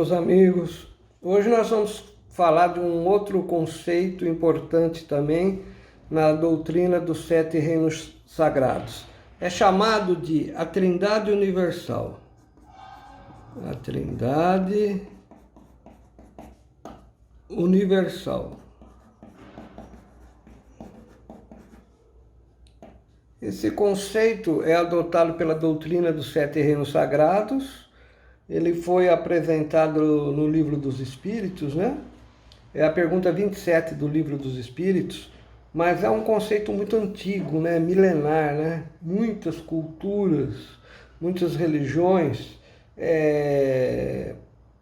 meus amigos. Hoje nós vamos falar de um outro conceito importante também na doutrina dos 7 reinos sagrados. É chamado de a Trindade Universal. A Trindade Universal. Esse conceito é adotado pela doutrina dos 7 reinos sagrados. Ele foi apresentado no Livro dos Espíritos, né? É a pergunta 27 do Livro dos Espíritos, mas é um conceito muito antigo, né? Milenar, né? Muitas culturas, muitas religiões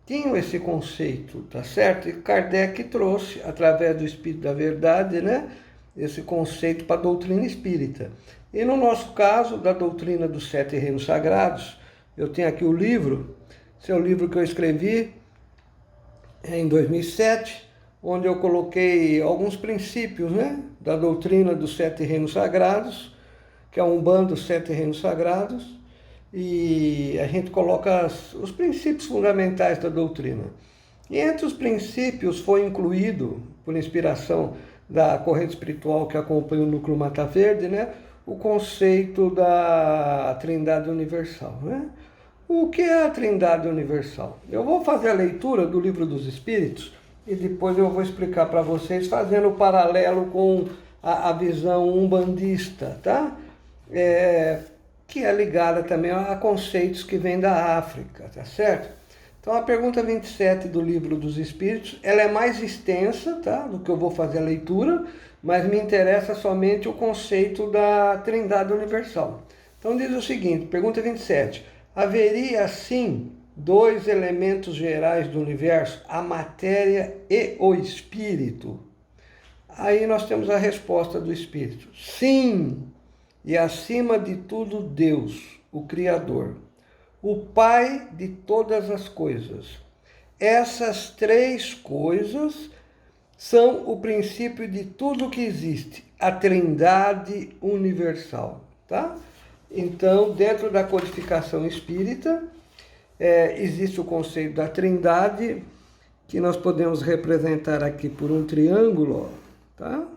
tinham esse conceito, tá certo? E Kardec trouxe, através do Espírito da Verdade, né? Esse conceito para a doutrina espírita. E no nosso caso, da doutrina dos 7 reinos sagrados, eu tenho aqui o livro. Esse é o livro que eu escrevi em 2007, onde eu coloquei alguns princípios, né, da doutrina dos 7 reinos sagrados, que é um bando dos 7 reinos sagrados, e a gente coloca os princípios fundamentais da doutrina. E entre os princípios foi incluído, por inspiração da corrente espiritual que acompanha o Núcleo Mata Verde, né, o conceito da Trindade Universal, né? O que é a Trindade Universal? Eu vou fazer a leitura do Livro dos Espíritos e depois eu vou explicar para vocês, fazendo o paralelo com a visão umbandista, tá? Que é ligada também a conceitos que vêm da África, tá certo? Então a pergunta 27 do Livro dos Espíritos, ela é mais extensa, tá? Do que eu vou fazer a leitura, mas me interessa somente o conceito da Trindade Universal. Então diz o seguinte, pergunta 27. Haveria, assim, 2 elementos gerais do universo, a matéria e o espírito? Aí nós temos a resposta do espírito. Sim, e acima de tudo Deus, o Criador, o Pai de todas as coisas. Essas 3 coisas são o princípio de tudo que existe, a Trindade Universal, tá? Então, dentro da codificação espírita, existe o conceito da trindade, que nós podemos representar aqui por um triângulo, ó, tá?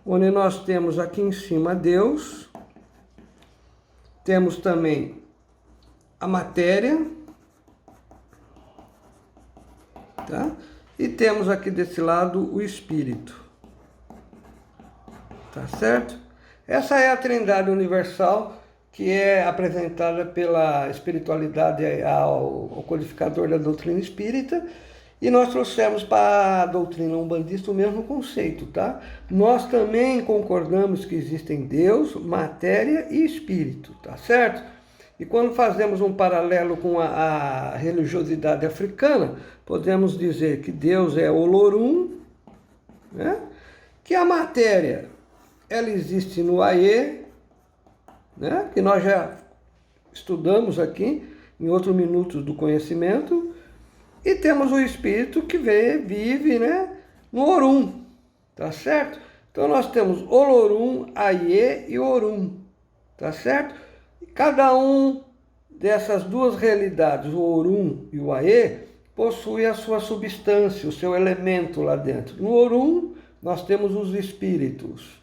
Onde nós temos aqui em cima Deus, temos também a matéria, tá? E temos aqui desse lado o espírito, tá certo? Essa é a Trindade Universal, que é apresentada pela espiritualidade ao codificador da doutrina espírita, e nós trouxemos para a doutrina umbandista o mesmo conceito, tá? Nós também concordamos que existem Deus, matéria e espírito, tá certo? E quando fazemos um paralelo com a religiosidade africana, podemos dizer que Deus é Olorum, né? Que a matéria, ela existe no Aie, né? Que nós já estudamos aqui em outros minutos do conhecimento, e temos o espírito que vive, né, no Orum, tá certo? Então nós temos Olorum, Aie e Orum, tá certo? E cada um dessas 2 realidades, o Orum e o Aie, possui a sua substância, o seu elemento lá dentro. No Orum nós temos os espíritos.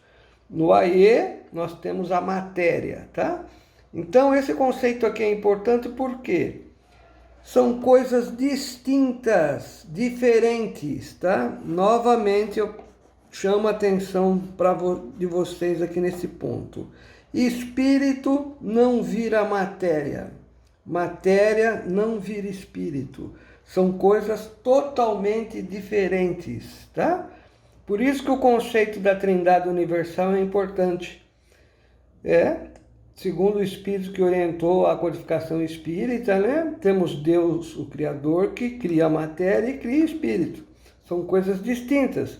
No Aie, nós temos a matéria, tá? Então, esse conceito aqui é importante porque são coisas distintas, diferentes, tá? Novamente, eu chamo a atenção de vocês aqui nesse ponto. Espírito não vira matéria. Matéria não vira espírito. São coisas totalmente diferentes, tá? Por isso que o conceito da Trindade Universal é importante. Segundo o Espírito que orientou a codificação espírita, né? Temos Deus, o Criador, que cria a matéria e cria espírito. São coisas distintas.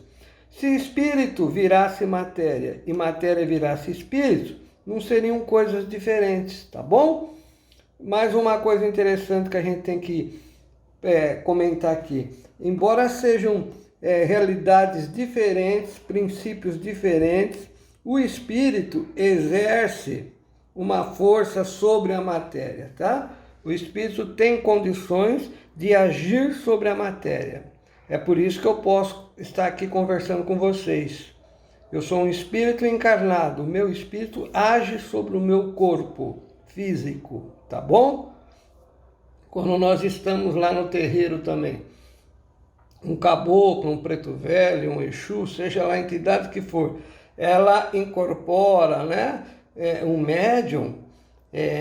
Se espírito virasse matéria e matéria virasse espírito, não seriam coisas diferentes, tá bom? Mais uma coisa interessante que a gente tem que comentar aqui. Embora sejam realidades diferentes, princípios diferentes, o espírito exerce uma força sobre a matéria, tá? O espírito tem condições de agir sobre a matéria. É por isso que eu posso estar aqui conversando com vocês. Eu sou um espírito encarnado, o meu espírito age sobre o meu corpo físico, tá bom? Quando nós estamos lá no terreiro também, um caboclo, um preto velho, um exu, seja lá a entidade que for, ela incorpora, né, um médium.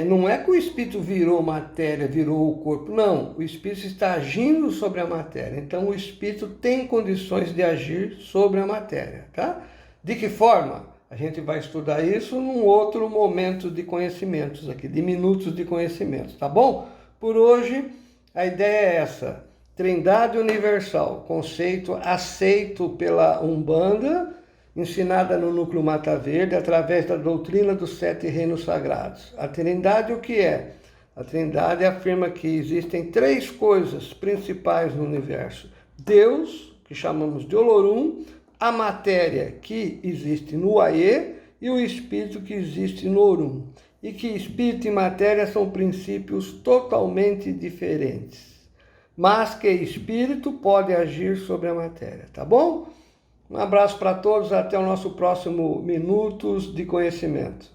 Não é que o espírito virou matéria, virou o corpo, não. O espírito está agindo sobre a matéria. Então o espírito tem condições de agir sobre a matéria, tá? De que forma? A gente vai estudar isso num outro momento de conhecimentos aqui, de minutos de conhecimentos, tá bom? Por hoje, a ideia é essa. Trindade Universal, conceito aceito pela Umbanda, ensinada no Núcleo Mata Verde, através da doutrina dos 7 reinos sagrados. A Trindade o que é? A Trindade afirma que existem 3 coisas principais no universo. Deus, que chamamos de Olorum, a matéria que existe no Aê e o espírito que existe no Orum. E que espírito e matéria são princípios totalmente diferentes. Mas que espírito pode agir sobre a matéria, tá bom? Um abraço para todos, até o nosso próximo Minutos de Conhecimento.